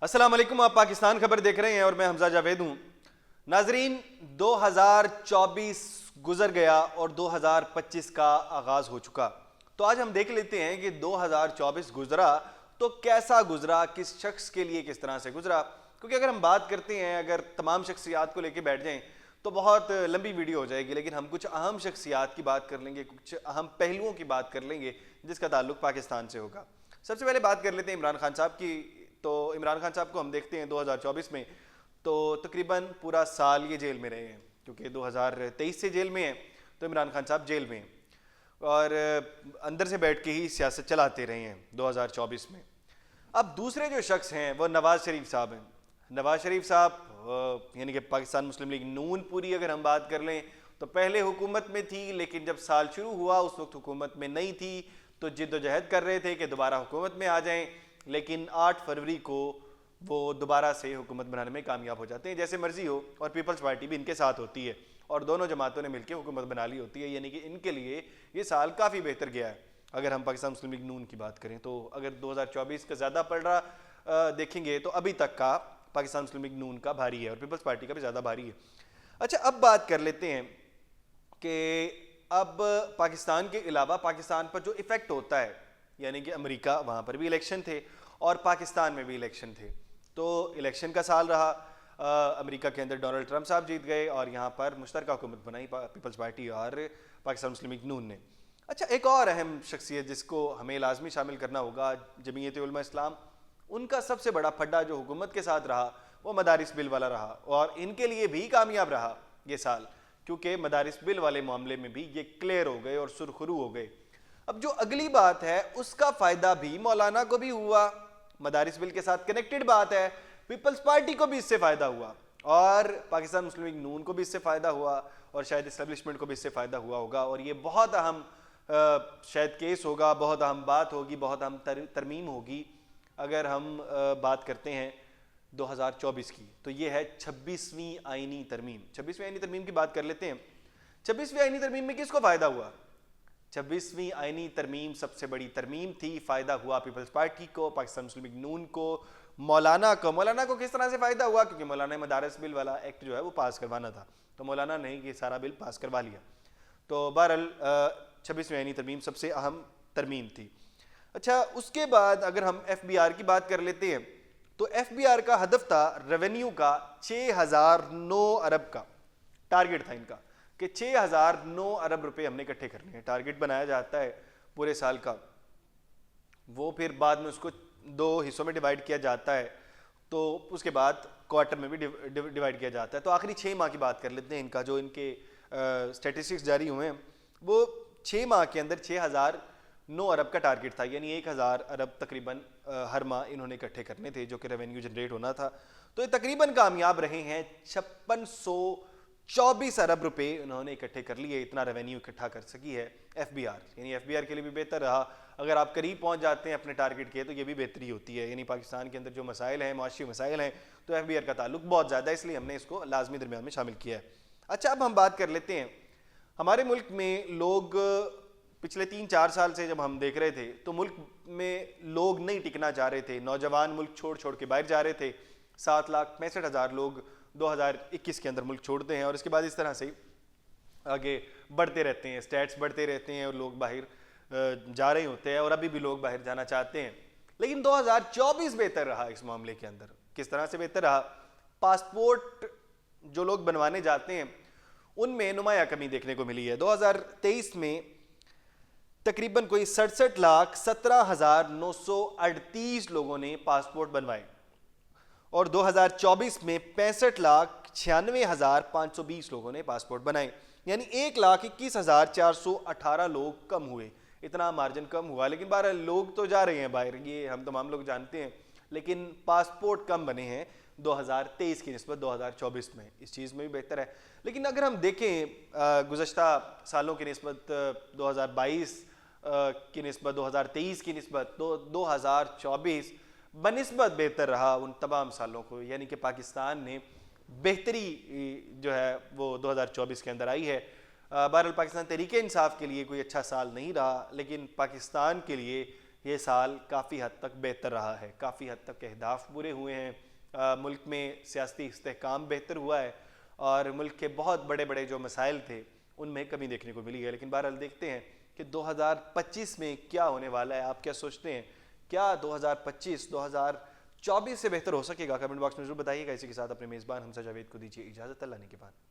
अस्सलाम वालेकुम। आप पाकिस्तान खबर देख रहे हैं और मैं हमजा जावेद हूं। नाजरीन, 2024 गुजर गया और 2025 का आगाज हो चुका। तो आज हम देख लेते हैं कि 2024 गुजरा तो कैसा गुजरा, किस शख्स के लिए किस तरह से गुजरा। क्योंकि अगर हम बात करते हैं, अगर तमाम शख्सियात को लेके बैठ जाएं तो बहुत लंबी वीडियो हो जाएगी, लेकिन हम कुछ अहम शख्सियात की बात कर लेंगे, कुछ अहम पहलुओं की बात कर लेंगे जिसका ताल्लुक पाकिस्तान से होगा। सबसे पहले बात कर लेते हैं इमरान खान साहब की। तो इमरान खान साहब को हम देखते हैं 2024 में तो तकरीबन पूरा साल ये जेल में रहे हैं, क्योंकि 2023 से जेल में हैं तो इमरान खान साहब जेल में हैं और अंदर से बैठ के ही सियासत चलाते रहे हैं 2024 में। अब दूसरे जो शख्स हैं वो नवाज़ शरीफ साहब हैं। नवाज़ शरीफ साहब यानी कि पाकिस्तान मुस्लिम लीग नून पूरी अगर हम बात कर लें तो पहले हुकूमत में थी, लेकिन जब साल शुरू हुआ उस वक्त हुकूमत में नहीं थी, तो जिद्दोजहद कर रहे थे कि दोबारा हुकूमत में आ जाएं, लेकिन 8 फरवरी को वो दोबारा से हुकूमत बनाने में कामयाब हो जाते हैं। जैसे मर्जी हो, और पीपल्स पार्टी भी इनके साथ होती है और दोनों जमातों ने मिलकर हुकूमत बना ली होती है, यानी कि इनके लिए ये साल काफ़ी बेहतर गया है। अगर हम पाकिस्तान मुस्लिम लीग नून की बात करें तो अगर 2024 का ज़्यादा पड़ रहा देखेंगे तो अभी तक का पाकिस्तान मुस्लिम लीग नून का भारी है और पीपल्स पार्टी का भी ज़्यादा भारी है। अच्छा, अब बात कर लेते हैं कि अब पाकिस्तान के अलावा पाकिस्तान पर जो इफ़ेक्ट होता है, यानी कि अमेरिका, वहाँ पर भी इलेक्शन थे और पाकिस्तान में भी इलेक्शन थे। तो इलेक्शन का साल रहा, अमेरिका के अंदर डोनाल्ड ट्रंप साहब जीत गए और यहाँ पर मुश्तरका हुकूमत बनाई पीपल्स पार्टी और पाकिस्तान मुस्लिम लीग नून ने। अच्छा, एक और अहम शख्सियत जिसको हमें लाजमी शामिल करना होगा, जमीयत उलमा इस्लाम। उनका सबसे बड़ा फड्डा जो हुकूमत के साथ रहा वो मदारिस बिल वाला रहा और इनके लिए भी कामयाब रहा ये साल, क्योंकि मदारिस बिल वाले मामले में भी ये क्लियर हो गए और सुरखरू हो गए। अब जो अगली बात है उसका फ़ायदा भी मौलाना को भी हुआ, मदारिस बिल के साथ कनेक्टेड बात है, पीपल्स पार्टी को भी इससे फ़ायदा हुआ और पाकिस्तान मुस्लिम लीग नून को भी इससे फ़ायदा हुआ और शायद इस्टेब्लिशमेंट को भी इससे फ़ायदा हुआ होगा। और ये बहुत अहम शायद केस होगा, बहुत अहम बात होगी, बहुत अहम तरमीम होगी। अगर हम बात करते हैं 2024 की तो ये है 26वीं आईनी तरमीम। 26वीं आईनी तरमीम की बात कर लेते हैं। 26वीं आईनी तरमीम में किसको फ़ायदा हुआ? 26वीं आईनी तरमीम सबसे बड़ी तरमीम थी, फ़ायदा हुआ पीपल्स पार्टी को, पाकिस्तान मुस्लिम लीग नून को, मौलाना को। मौलाना को किस तरह से फ़ायदा हुआ? क्योंकि मौलाना ने मदारिस बिल वाला एक्ट जो है वो पास करवाना था, तो मौलाना ने ये सारा बिल पास करवा लिया। तो बहरहाल 26वीं आईनी तरमीम सबसे अहम तरमीम थी। अच्छा, उसके बाद अगर हम FBR की बात कर लेते हैं तो FBR का हदफ था रेवेन्यू का 6009 अरब का टारगेट था इनका, कि 6009 अरब रुपए हमने इकट्ठे करने हैं। टारगेट बनाया जाता है पूरे साल का, वो फिर बाद में उसको 2 हिस्सों में डिवाइड किया जाता है, तो उसके बाद क्वार्टर में भी डिवाइड किया जाता है। तो आखिरी 6 माह की बात कर लेते हैं इनका, जो इनके स्टेटिस्टिक्स जारी हुए हैं वो 6 माह के अंदर 6009 अरब का टारगेट था, यानी 1000 अरब तकरीबन हर माह इन्होंने इकट्ठे करने थे, जो कि रेवेन्यू जनरेट होना था। तो ये तकरीबन कामयाब रहे हैं। 5624 अरब रुपए उन्होंने इकट्ठे कर लिए, इतना रेवेन्यू इकट्ठा कर सकी है FBR। यानी FBR के लिए भी बेहतर रहा। अगर आप करीब पहुंच जाते हैं अपने टारगेट के तो ये भी बेहतरी होती है। यानी पाकिस्तान के अंदर जो मसाइल हैं, माशी मसाइल हैं, तो FBR का ताल्लुक बहुत ज़्यादा है, इसलिए हमने इसको लाजमी दरमियान में शामिल किया है। अच्छा, अब हम बात कर लेते हैं हमारे मुल्क में लोग पिछले 3-4 साल से जब हम देख रहे थे तो मुल्क में लोग नहीं टिकना चाह रहे थे, नौजवान मुल्क छोड़ छोड़ के बाहर जा रहे थे। 7,65,000 लोग 2021 के अंदर मुल्क छोड़ते हैं और इसके बाद इस तरह से आगे बढ़ते रहते हैं, स्टैट्स बढ़ते रहते हैं और लोग बाहर जा रहे होते हैं और अभी भी लोग बाहर जाना चाहते हैं। लेकिन 2024 बेहतर रहा इस मामले के अंदर। किस तरह से बेहतर रहा? पासपोर्ट जो लोग बनवाने जाते हैं उनमें नुमाया कमी देखने को मिली है। 2023 में तकरीबन कोई 67,17,938 लोगों ने पासपोर्ट बनवाए और 2024 में 65,96,520 लोगों ने पासपोर्ट बनाए, यानी 1,21,418 लोग कम हुए। इतना मार्जिन कम हुआ, लेकिन बहरहाल लोग तो जा रहे हैं बाहर, ये हम तमाम लोग जानते हैं, लेकिन पासपोर्ट कम बने हैं 2023 की निस्बत 2024 में। इस चीज़ में भी बेहतर है। लेकिन अगर हम देखें गुज़श्ता सालों की निस्बत 2022 की निस्बत 2023 की निस्बत, तो 2024 बनिस्बत बेहतर रहा उन तमाम सालों को। यानी कि पाकिस्तान ने बेहतरी जो है वो 2024 के अंदर आई है। बहरहाल पाकिस्तान तहरीक इंसाफ के लिए कोई अच्छा साल नहीं रहा, लेकिन पाकिस्तान के लिए ये साल काफ़ी हद तक बेहतर रहा है, काफ़ी हद तक अहदाफ पूरे हुए हैं, मुल्क में सियासी इस्तेहकाम बेहतर हुआ है और मुल्क के बहुत बड़े बड़े जो मसाइल थे उनमें कमी देखने को मिली है। लेकिन बहरहाल देखते हैं कि 2025 में क्या होने वाला है। आप क्या सोचते हैं, क्या 2025 2024 से बेहतर हो सकेगा? कमेंट बॉक्स में जरूर बताइएगा। इसी के साथ अपने मेज़बान हमजा जावेद को दीजिए इजाज़त। अल्लाह ने के बाद।